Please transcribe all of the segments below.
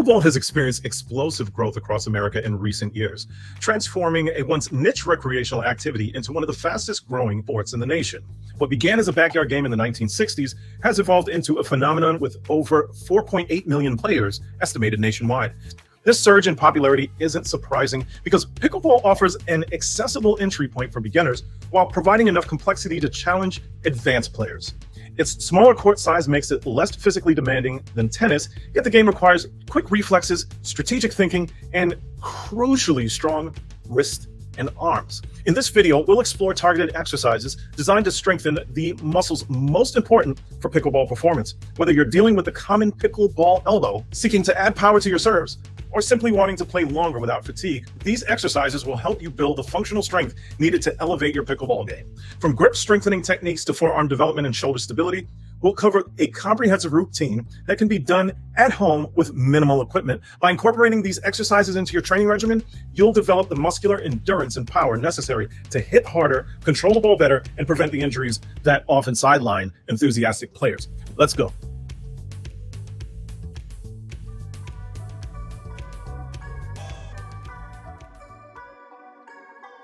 Pickleball has experienced explosive growth across America in recent years, transforming a once niche recreational activity into one of the fastest growing sports in the nation. What began as a backyard game in the 1960s has evolved into a phenomenon with over 4.8 million players estimated nationwide. This surge in popularity isn't surprising because pickleball offers an accessible entry point for beginners while providing enough complexity to challenge advanced players. Its smaller court size makes it less physically demanding than tennis, yet the game requires quick reflexes, strategic thinking, and crucially strong wrists and arms. In this video, we'll explore targeted exercises designed to strengthen the muscles most important for pickleball performance. Whether you're dealing with the common pickleball elbow, seeking to add power to your serves, or simply wanting to play longer without fatigue, these exercises will help you build the functional strength needed to elevate your pickleball game. From grip strengthening techniques to forearm development and shoulder stability, we'll cover a comprehensive routine that can be done at home with minimal equipment. By incorporating these exercises into your training regimen, you'll develop the muscular endurance and power necessary to hit harder, control the ball better, and prevent the injuries that often sideline enthusiastic players. Let's go.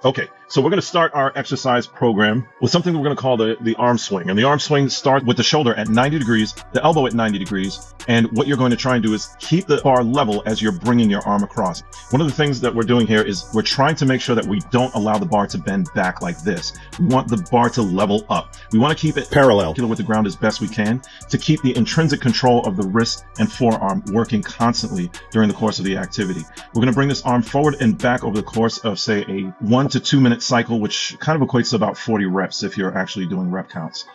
Okay, so we're going to start our exercise program with something we're going to call the arm swing. And the arm swing starts with the shoulder at 90 degrees, the elbow at 90 degrees. And what you're going to try and do is keep the bar level as you're bringing your arm across. One of the things that we're doing here is we're trying to make sure that we don't allow the bar to bend back like this. We want the bar to level up. We want to keep it parallel with the ground as best we can to keep the intrinsic control of the wrist and forearm working constantly during the course of the activity. We're going to bring this arm forward and back over the course of, say, a 1 to 2 minute cycle, which kind of equates to about 40 reps if you're actually doing rep counts.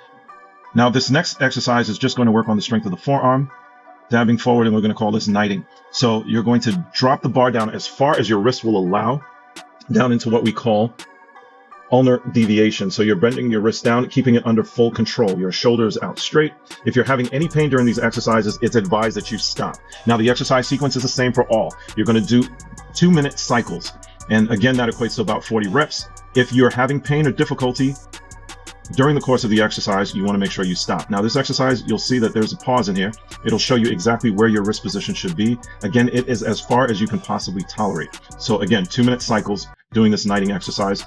Now, this next exercise is just going to work on the strength of the forearm, dabbing forward, and we're going to call this knighting. So you're going to drop the bar down as far as your wrist will allow, down into what we call ulnar deviation. So you're bending your wrist down, keeping it under full control. Your shoulders out straight. If you're having any pain during these exercises, it's advised that you stop. Now, the exercise sequence is the same for all. You're going to do 2 minute cycles. And again, that equates to about 40 reps. If you're having pain or difficulty during the course of the exercise, you want to make sure you stop. Now, this exercise, you'll see that there's a pause in here. It'll show you exactly where your wrist position should be. Again, it is as far as you can possibly tolerate. So again, 2 minute cycles doing this knighting exercise.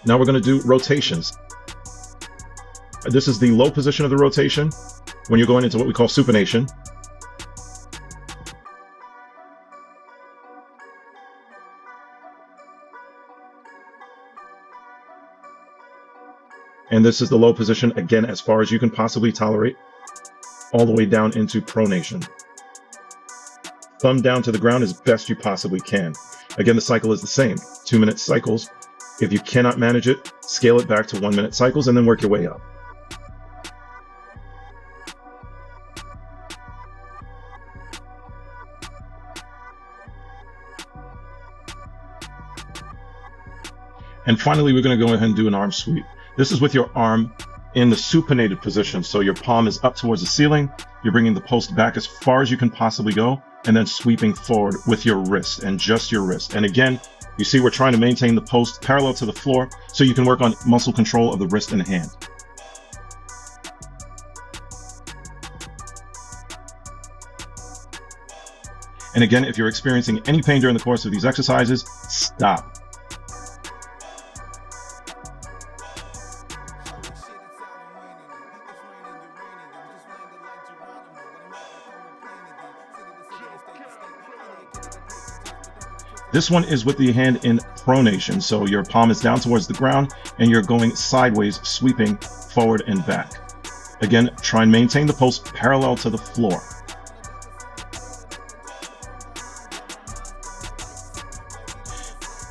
Now we're going to do rotations. This is the low position of the rotation when you're going into what we call supination. And this is the low position, again, as far as you can possibly tolerate, all the way down into pronation. Thumb down to the ground as best you possibly can. Again, the cycle is the same, 2 minute cycles. If you cannot manage it, scale it back to 1 minute cycles and then work your way up. And finally, we're going to go ahead and do an arm sweep. This is with your arm in the supinated position. So your palm is up towards the ceiling. You're bringing the post back as far as you can possibly go, and then sweeping forward with your wrist and just your wrist. And again, you see we're trying to maintain the post parallel to the floor so you can work on muscle control of the wrist and hand. And again, if you're experiencing any pain during the course of these exercises, stop. This one is with the hand in pronation. So your palm is down towards the ground and you're going sideways, sweeping forward and back. Again, try and maintain the post parallel to the floor.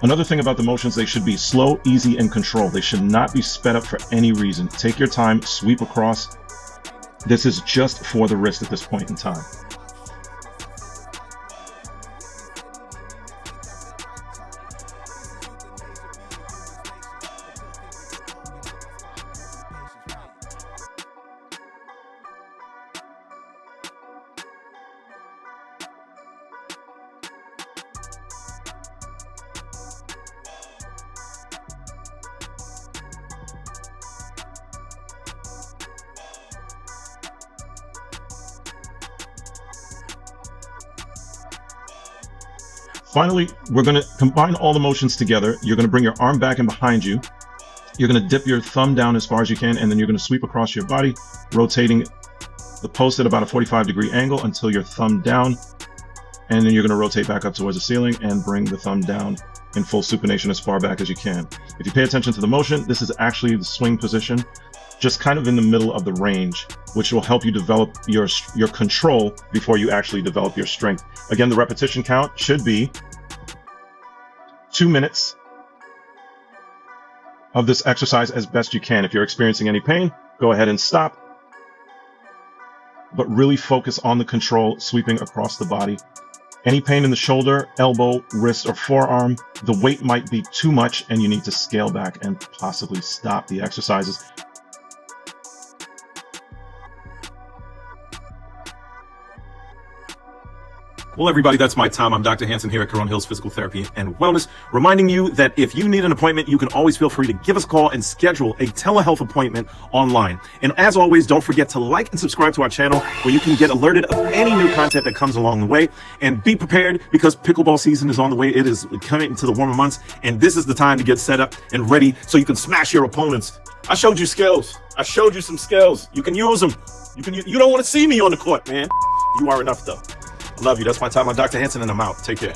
Another thing about the motions, they should be slow, easy, and controlled. They should not be sped up for any reason. Take your time, sweep across. This is just for the wrist at this point in time. Finally, we're going to combine all the motions together. You're going to bring your arm back and behind you. You're going to dip your thumb down as far as you can, and then you're going to sweep across your body, rotating the post at about a 45-degree angle until your thumb down, and then you're going to rotate back up towards the ceiling and bring the thumb down in full supination as far back as you can. If you pay attention to the motion, this is actually the swing position, just kind of in the middle of the range, which will help you develop your control before you actually develop your strength. Again, the repetition count should be 2 minutes of this exercise as best you can. If you're experiencing any pain, go ahead and stop, but really focus on the control, sweeping across the body. Any pain in the shoulder, elbow, wrist, or forearm, the weight might be too much and you need to scale back and possibly stop the exercises. Well, everybody, that's my time. I'm Dr. Hanson here at Corona Hills Physical Therapy and Wellness, reminding you that if you need an appointment, you can always feel free to give us a call and schedule a telehealth appointment online. And as always, don't forget to like and subscribe to our channel where you can get alerted of any new content that comes along the way. And be prepared because pickleball season is on the way. It is coming into the warmer months, and this is the time to get set up and ready so you can smash your opponents. I showed you skills. I showed you some skills. You can use them. You don't want to see me on the court, man. You are enough, though. Love you. That's my time. I'm Dr. Hanson, and I'm out. Take care.